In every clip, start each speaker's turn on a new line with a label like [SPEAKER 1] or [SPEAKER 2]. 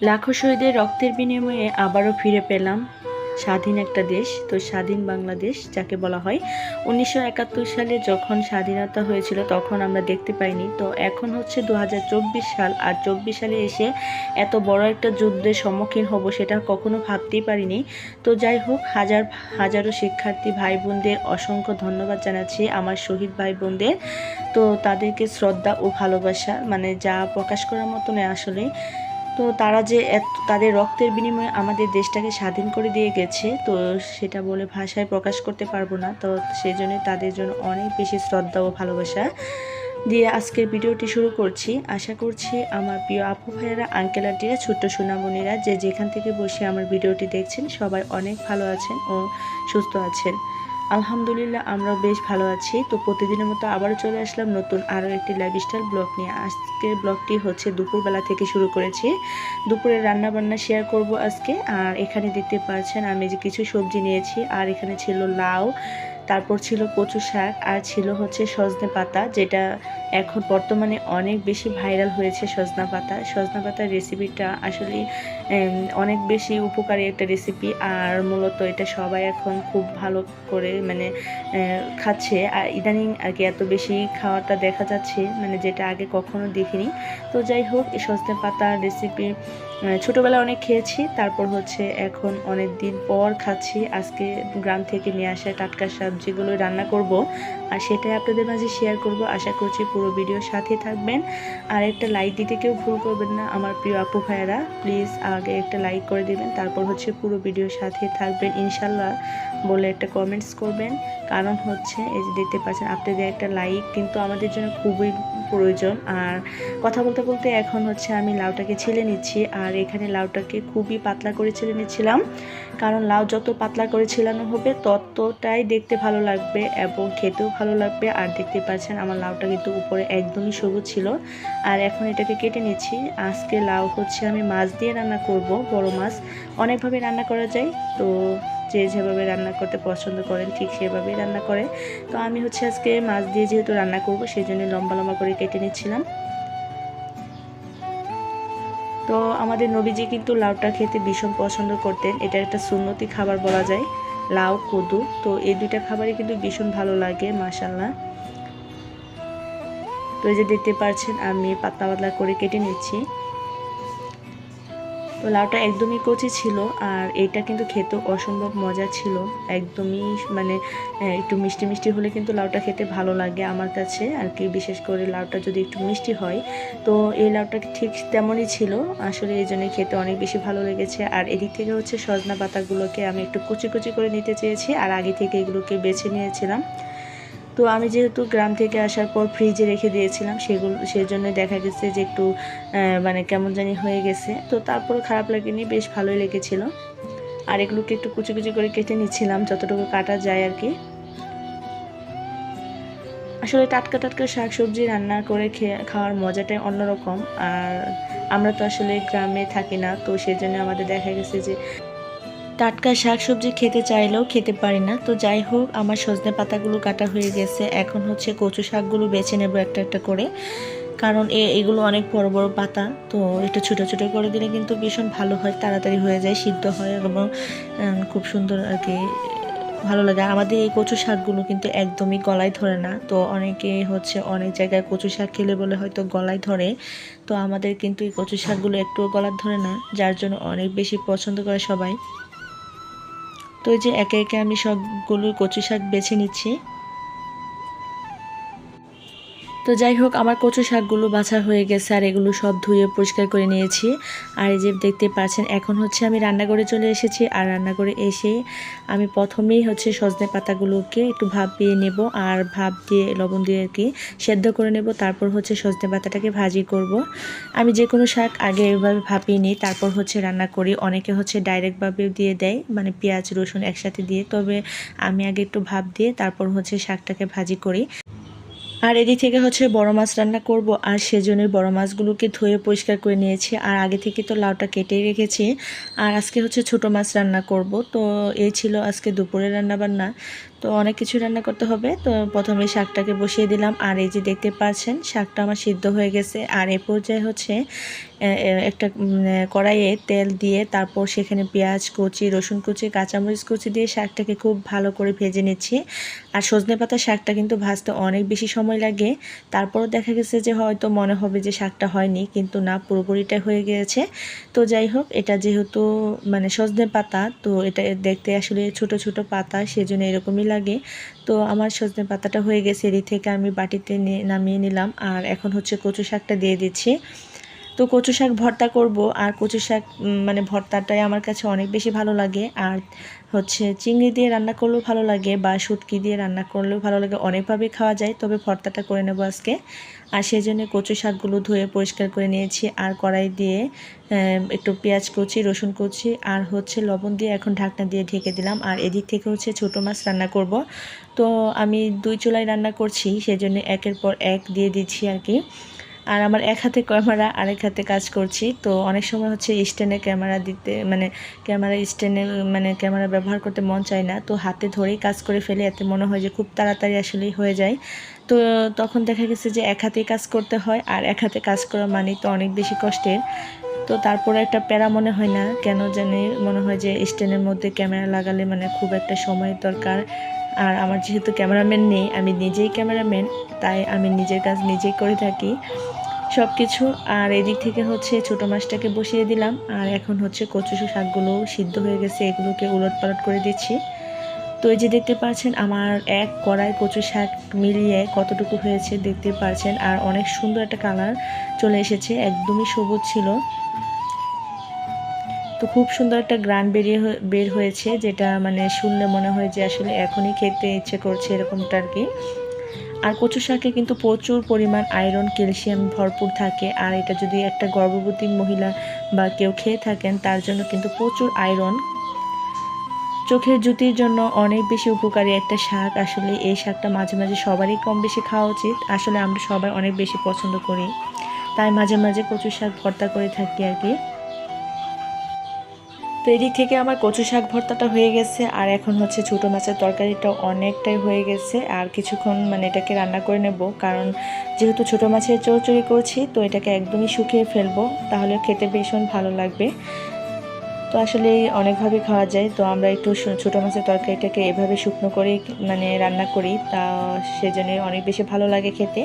[SPEAKER 1] লাখো শহীদের রক্তের বিনিময়ে আবারও ফিরে পেলাম স্বাধীন একটা দেশ। তো স্বাধীন বাংলাদেশ যাকে বলা হয়, 1971 সালে যখন স্বাধীনতা হয়েছিল তখন আমরা দেখতে পাইনি। তো এখন হচ্ছে 2024 সাল, আর 24 সালে এসে এত বড় একটা যুদ্ধের সম্মুখীন হব সেটা কখনো ভাবতেই পারিনি। তো যাই হোক, হাজারো শিক্ষার্থী ভাই বোনদের অসংখ্য ধন্যবাদ জানাচ্ছি, আমার শহীদ ভাই বোনদের। তো তাদেরকে শ্রদ্ধা ও ভালোবাসা মানে যা প্রকাশ করার মতো নয় আসলে। তো তারা যে তাদের রক্তের বিনিময়ে আমাদের দেশটাকে স্বাধীন করে দিয়ে গেছে, তো সেটা বলে ভাষায় প্রকাশ করতে পারবো না। তো সেই জন্য তাদের জন্য অনেক বেশি শ্রদ্ধা ও ভালোবাসা দিয়ে আজকের ভিডিওটি শুরু করছি। আশা করছি আমার প্রিয় আপু ভাইয়েরা, আঙ্কেল আন্টিরা, ছোট্ট সোনামণিরা যে যেখান থেকে বসে আমার ভিডিওটি দেখছেন সবাই অনেক ভালো আছেন ও সুস্থ আছেন। আলহামদুলিল্লাহ আমরাও বেশ ভালো আছি। তো প্রতিদিনের মতো আবারও চলে আসলাম নতুন আরও একটি লাইফস্টাইল ব্লগ নিয়ে। আজকের ব্লগটি হচ্ছে দুপুরবেলা থেকে শুরু করেছি। দুপুরে রান্না বান্না শেয়ার করব আজকে। আর এখানে দেখতে পাচ্ছেন আমি যে কিছু সবজি নিয়েছি, আর এখানে ছিল লাউ, তারপর ছিল কচু শাক, আর ছিল হচ্ছে সজনে পাতা, যেটা এখন বর্তমানে অনেক বেশি ভাইরাল হয়েছে। সজনা পাতার রেসিপিটা আসলে অনেক বেশি উপকারী একটা রেসিপি, আর মূলত এটা সবাই এখন খুব ভালো করে মানে খাচ্ছে। আর ইদানিং আর কি এত বেশি খাওয়াটা দেখা যাচ্ছে, মানে যেটা আগে কখনো দেখিনি। তো যাই হোক, এই সজনে পাতার রেসিপি ছোটোবেলায় অনেক খেয়েছি, তারপর হচ্ছে এখন অনেক দিন পর খাচ্ছি। আজকে গ্রাম থেকে নিয়ে আসা টাটকা সবজিগুলো রান্না করব, আর সেটাই আপনাদের মাঝে শেয়ার করব। আশা করছি পুরো ভিডিওর সাথে থাকবেন। আর একটা লাইক দিতে কেউ ভুল করবেন না আমার প্রিয় আপু ভাইয়েরা, প্লিজ আগে একটা লাইক করে দেবেন, তারপর হচ্ছে পুরো ভিডিওর সাথে থাকবেন ইনশাল্লাহ বলে একটা কমেন্টস করবেন। কারণ হচ্ছে এই যে দেখতে পাচ্ছেন, আপনাদের একটা লাইক কিন্তু আমাদের জন্য খুবই প্রয়োজন। আর কথা বলতে বলতে এখন হচ্ছে আমি লাউটাকে ছিলে নিচ্ছি, আর এখানে লাউটাকে খুবই পাতলা করে ছিলে নিচ্ছিলাম, কারণ লাউ যত পাতলা করে ছিলানো হবে ততটাই দেখতে ভালো লাগবে এবং খেতেও ভালো লাগবে। আর দেখতে পাচ্ছেন আমার লাউটা কিন্তু উপরে একদমই সবুজ ছিল। আর এখন এটাকে কেটে নিচ্ছি। আজকে লাউ হচ্ছে আমি মাছ দিয়ে রান্না করব, বড় মাছ। অনেকভাবে রান্না করা যায়, তো যে যেভাবে রান্না করতে পছন্দ করেন ঠিক সেভাবেই রান্না করে। তো আমি হচ্ছে আজকে মাছ দিয়ে যেহেতু রান্না করব সেই জন্য লম্বা লম্বা করে কেটে নিচ্ছিলাম। তো আমাদের নবীজি কিন্তু লাউটা খেতে ভীষণ পছন্দ করতেন, এটা একটা সুন্নতি খাবার বলা যায়, লাউ কদু। তো এই দুইটা খাবারই কিন্তু ভীষণ ভালো লাগে মাশাআল্লাহ। তো এই যে দেখতে পাচ্ছেন আমি পাতলা পাতলা করে কেটে নিচ্ছি। তো লাউটা একদমই কচি ছিল, আর এটা কিন্তু খেতেও অসম্ভব মজা ছিল। একদমই মানে একটু মিষ্টি মিষ্টি হলে কিন্তু লাউটা খেতে ভালো লাগে আমার কাছে আর কি, বিশেষ করে লাউটা যদি একটু মিষ্টি হয়। তো এই লাউটা ঠিক তেমনই ছিল আসলে, এই জন্য খেতে অনেক বেশি ভালো লেগেছে। আর এদিক থেকে হচ্ছে সজনা পাতাগুলোকে আমি একটু কুচি কুচি করে নিতে চেয়েছি, আর আগে থেকে এগুলোকে বেছে নিয়েছিলাম। তো আমি যেহেতু গ্রাম থেকে আসার পর ফ্রিজে রেখে দিয়েছিলাম সেগুলো, সেই জন্য দেখা গেছে যে একটু মানে কেমন জানি হয়ে গেছে। তো তারপরে খারাপ লাগেনি, বেশ ভালোই লেগেছিল। আর এগুলোকে একটু কুচি কুচি করে কেটে নিচ্ছিলাম যতটুকু কাটা যায় আর কি। আসলে টাটকা টাটকা শাক সবজি রান্না করে খাওয়ার মজাটাই অন্যরকম। আর আমরা তো আসলে গ্রামে থাকি না, তো সেই জন্য আমাদের দেখা গেছে যে টাটকা শাক সবজি খেতে চাইলেও খেতে পারি না। তো যাই হোক, আমার সজনে পাতাগুলো কাটা হয়ে গেছে। এখন হচ্ছে কচু শাকগুলো বেছে নেব একটা একটা করে, কারণ এগুলো অনেক বড় বড় পাতা, তো একটু ছোটো ছোটো করে দিলে কিন্তু ভীষণ ভালো হয়, তাড়াতাড়ি হয়ে যায়, সিদ্ধ হয় এবং খুব সুন্দর আর কি ভালো লাগে। আমাদের এই কচু শাকগুলো কিন্তু একদমই গলায় ধরে না। তো অনেকে হচ্ছে অনেক জায়গায় কচু শাক খেলে বলে হয়তো গলায় ধরে, তো আমাদের কিন্তু এই কচু শাকগুলো একটুও গলায় ধরে না, যার জন্য অনেক বেশি পছন্দ করে সবাই। তো এই যে একে একে আমি সবগুলো কচু শাক বেছে নিচ্ছি। তো যাই হোক, আমার কচু শাকগুলো বাছা হয়ে গেছে, আর এগুলো সব ধুয়ে পরিষ্কার করে নিয়েছি। আর এই যে দেখতে পাচ্ছেন এখন হচ্ছে আমি রান্নাঘরে চলে এসেছি। আর রান্নাঘরে এসে আমি প্রথমেই হচ্ছে সজনে পাতাগুলোকে একটু ভাপ দিয়ে নেব, আর ভাপ দিয়ে লবণ দিয়ে আর কি সেদ্ধ করে নেব। তারপর হচ্ছে সজনে পাতাটাকে ভাজি করব। আমি যে কোনো শাক আগে এভাবে ভাপিয়ে নিই, তারপর হচ্ছে রান্না করি। অনেকে হচ্ছে ডাইরেক্টভাবে দিয়ে দেয়, মানে পেঁয়াজ রসুন একসাথে দিয়ে, তবে আমি আগে একটু ভাপ দিয়ে তারপর হচ্ছে শাকটাকে ভাজি করি। আর এদিক থেকে হচ্ছে বড় মাছ রান্না করব, আর সেজন্য বড় মাছগুলোকে ধুয়ে পরিষ্কার করে নিয়েছি। আর আগে থেকে তো লাউটা কেটেই রেখেছি। আর আজকে হচ্ছে ছোট মাছ রান্না করব। তো এই ছিল আজকে দুপুরে রান্না বান্না। তো অনেক কিছু রান্না করতে হবে। তো প্রথমে শাকটাকে বসিয়ে দিলাম, আর এই যে দেখতে পাচ্ছেন শাকটা আমার সিদ্ধ হয়ে গেছে। আর এই পর্যায়ে হচ্ছে একটা কড়াইয়ে তেল দিয়ে তারপর সেখানে পেঁয়াজ কুচি, রসুন কুচি, কাঁচামরিচ কুচি দিয়ে শাকটাকে খুব ভালো করে ভেজে নিচ্ছি। আর সজনে পাতা শাকটা কিন্তু ভাজতে অনেক বেশি সময় লাগে। তারপরও দেখা গেছে যে হয়তো মনে হবে যে শাকটা হয়নি, কিন্তু না, পুরোপুরিটা হয়ে গিয়েছে। তো যাই হোক, এটা যেহেতু মানে সজনে পাতা, তো এটা দেখতে আসলে ছোট ছোট পাতা, সেজন্য এরকমই লাগে। তো আমার সজনে পাতাটা হয়ে গেছে, এদিক থেকে আমি বাটিতে নামিয়ে নিলাম। আর এখন হচ্ছে কচু শাকটা দিয়ে দিচ্ছি। তো কচু শাক ভর্তা করব, আর কচু শাক মানে ভর্তাটাই আমার কাছে অনেক বেশি ভালো লাগে। আর হচ্ছে চিংড়ি দিয়ে রান্না করলেও ভালো লাগে, বা শুটকি দিয়ে রান্না করলেও ভালো লাগে, অনেকভাবে খাওয়া যায়। তবে ভর্তাটা করে নেব আজকে। আর সেই জন্য কচু শাকগুলো ধুয়ে পরিষ্কার করে নিয়েছি। আর কড়াই দিয়ে একটু পেঁয়াজ কুচি, রসুন কুচি আর হচ্ছে লবণ দিয়ে এখন ঢাকনা দিয়ে ঢেকে দিলাম। আর এদিক থেকে হচ্ছে ছোটো মাছ রান্না করব। তো আমি 2 চুলায় রান্না করছি, সেজন্য একের পর এক দিয়ে দিচ্ছি আর কি। আর আমার এক হাতে ক্যামেরা, আরেক হাতে কাজ করছি। তো অনেক সময় হচ্ছে স্ট্যান্ডে ক্যামেরা দিতে, মানে ক্যামেরা স্ট্যান্ডে মানে ক্যামেরা ব্যবহার করতে মন চায় না, তো হাতে ধরেই কাজ করে ফেলে। এতে মনে হয় যে খুব তাড়াতাড়ি আসলেই হয়ে যায়। তো তখন দেখা গেছে যে এক হাতেই কাজ করতে হয়, আর এক হাতে কাজ করা মানে তো অনেক বেশি কষ্টের। তো তারপরে একটা প্যারা মনে হয় না, কেন জানি মনে হয় যে স্ট্যান্ডের মধ্যে ক্যামেরা লাগালে মানে খুব একটা সময়ের দরকার। আর আমার যেহেতু ক্যামেরাম্যান নেই, আমি নিজেই ক্যামেরাম্যান, তাই আমি নিজের কাজ নিজেই করে থাকি সব কিছু। আর এদিক থেকে হচ্ছে ছোটো মাছটাকে বসিয়ে দিলাম। আর এখন হচ্ছে কচু শাকগুলো সিদ্ধ হয়ে গেছে, এগুলোকে উলটপালট করে দিচ্ছি। তো এই যে দেখতে পাচ্ছেন আমার এক কড়াই কচু শাক মিলিয়ে কতটুকু হয়েছে দেখতে পাচ্ছেন। আর অনেক সুন্দর একটা কালার চলে এসেছে, একদমই সবুজ ছিল। তো খুব সুন্দর একটা গ্রান বের হয়েছে, যেটা মানে শুনলে মনে হয় যে আসলে এখনই খেতে ইচ্ছে করছে, এরকমটা আর কি। আর কচু শাকে কিন্তু প্রচুর পরিমাণ আয়রন, ক্যালসিয়াম ভরপুর থাকে। আর এটা যদি একটা গর্ভবতী মহিলা বা কেউ খেয়ে থাকেন, তার জন্য কিন্তু প্রচুর আয়রন, চোখের জ্যোতির জন্য অনেক বেশি উপকারী একটা শাক। আসলে এই শাকটা মাঝে মাঝে সবারই কম বেশি খাওয়া উচিত। আসলে আমরা সবাই অনেক বেশি পছন্দ করি, তাই মাঝে মাঝে কচু শাক ভর্তা করে থাকি আর কি। তো এদিক থেকে আমার কচু শাক ভর্তাটা হয়ে গেছে। আর এখন হচ্ছে ছোটো মাছের তরকারিটা অনেকটাই হয়ে গেছে। আর কিছুক্ষণ মানে এটাকে রান্না করে নেব, কারণ যেহেতু ছোটো মাছের চচ্চড়ি করছি, তো এটাকে একদমই শুকিয়ে ফেলবো, তাহলে খেতে ভীষণ ভালো লাগবে। তো আসলে অনেকভাবে খাওয়া যায়, তো আমরা একটু ছোটো মাছের তরকারিটাকে এভাবে শুকনো করে মানে রান্না করি, তা সেজন্য অনেক বেশি ভালো লাগে খেতে,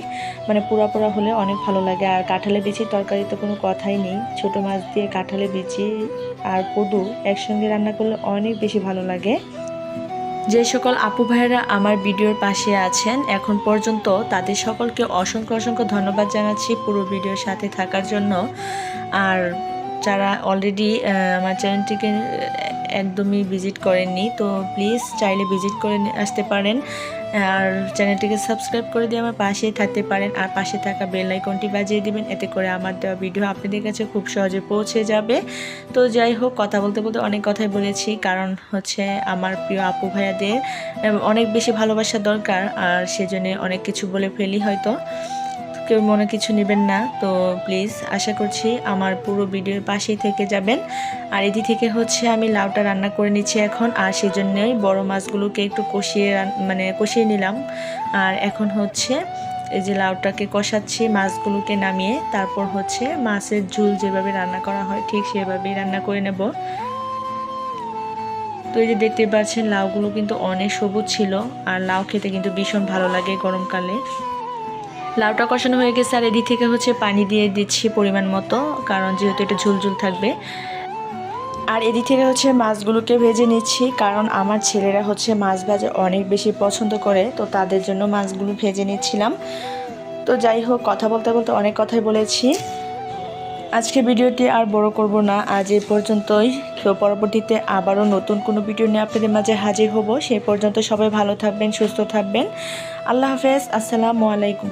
[SPEAKER 1] মানে পোড়া পোড়া হলে অনেক ভালো লাগে। আর কাঁঠালের বিচির তরকারি তো কোনো কথাই নেই, ছোটো মাছ দিয়ে কাঁঠালের বিচি আর কদু একসঙ্গে রান্না করলে অনেক বেশি ভালো লাগে। যে সকল আপু ভাইয়েরা আমার ভিডিওর পাশে আছেন এখন পর্যন্ত, তাদের সকলকে অসংখ্য অসংখ্য ধন্যবাদ জানাচ্ছি পুরো ভিডিওর সাথে থাকার জন্য। আর যারা অলরেডি আমার চ্যানেলটিকে একদমই ভিজিট করেননি, তো প্লিজ চাইলে ভিজিট করে আসতে পারেন। আর চ্যানেলটিকে সাবস্ক্রাইব করে দিয়ে আমার পাশেই থাকতে পারেন। আর পাশে থাকা বেল আইকনটি বাজিয়ে দিবেন, এতে করে আমার দেওয়া ভিডিও আপনাদের কাছে খুব সহজে পৌঁছে যাবে। তো যাই হোক, কথা বলতে বলতে অনেক কথাই বলেছি, কারণ হচ্ছে আমার প্রিয় আপু ভাইয়াদের অনেক বেশি ভালোবাসা দরকার, আর সেজন্য অনেক কিছু বলে ফেলি, হয়তো কেউ মনে কিছু নেবেন না। তো প্লিজ আশা করছি আমার পুরো ভিডিওর পাশেই থেকে যাবেন। আর এদিক থেকে হচ্ছে আমি লাউটা রান্না করে নিচ্ছি এখন, আর সেজন্যই বড় মাছগুলোকে একটু কষিয়ে নিলাম। আর এখন হচ্ছে এই যে লাউটাকে কষাচ্ছি, মাছগুলোকে নামিয়ে তারপর হচ্ছে মাছের ঝোল যেভাবে রান্না করা হয় ঠিক সেভাবেই রান্না করে নেব। তো এই যে দেখতে পাচ্ছেন লাউগুলো কিন্তু অনেক সবুজ ছিল, আর লাউ খেতে কিন্তু ভীষণ ভালো লাগে গরমকালে। লাউটা কষানো হয়ে গেছে, আর এদিক থেকে হচ্ছে পানি দিয়ে দিচ্ছি পরিমাণ মতো, কারণ যেহেতু এটা ঝুলঝুল থাকবে। আর এদিক থেকে হচ্ছে মাছগুলোকে ভেজে নিচ্ছি, কারণ আমার ছেলেরা হচ্ছে মাছ ভাজা অনেক বেশি পছন্দ করে, তো তাদের জন্য মাছগুলো ভেজে নিচ্ছিলাম। তো যাই হোক, কথা বলতে বলতে অনেক কথাই বলেছি, আজকে ভিডিওটি আর বড় করব না, আজ এই পর্যন্তই। তো পরবর্তীতে আবারও নতুন কোনো ভিডিও নিয়ে আপনাদের মাঝে হাজির হব। সেই পর্যন্ত সবাই ভালো থাকবেন, সুস্থ থাকবেন। আল্লাহ হাফেজ, আসসালামু আলাইকুম।